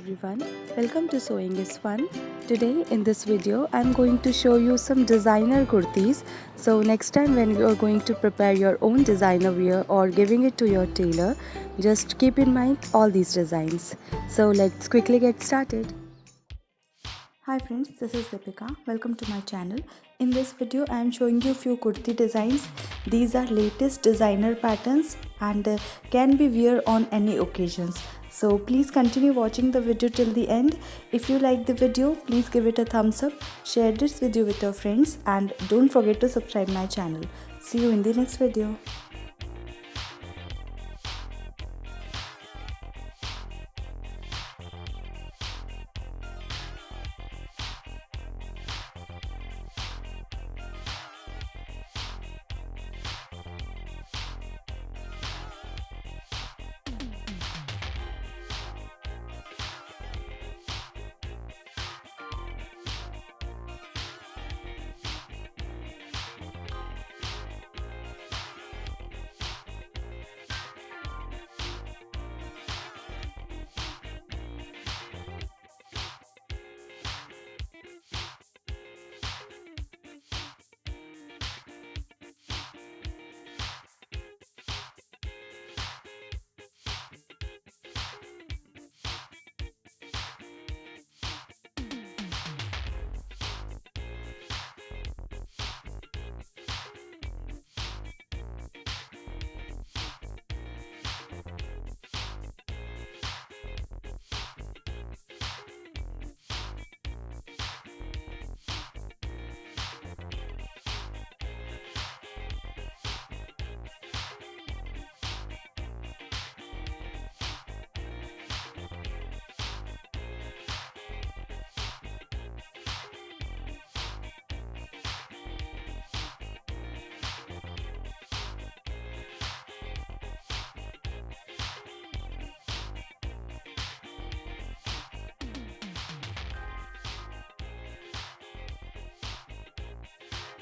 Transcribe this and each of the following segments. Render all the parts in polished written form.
everyone, welcome to Sewing is Fun. Today in this video I am going to show you some designer kurtis. So next time when you are going to prepare your own designer wear or giving it to your tailor, just keep in mind all these designs. So let's quickly get started. Hi friends, this is Deepika. Welcome to my channel. In this video I am showing you few kurti designs. These are latest designer patterns and can be wear on any occasions. So please continue watching the video till the end. If you like the video, please give it a thumbs up, share this video with your friends and don't forget to subscribe my channel. See you in the next video.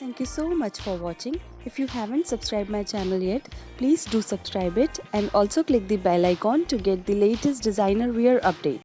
Thank you so much for watching. If you haven't subscribed my channel yet, please do subscribe it and also click the bell icon to get the latest designer wear update.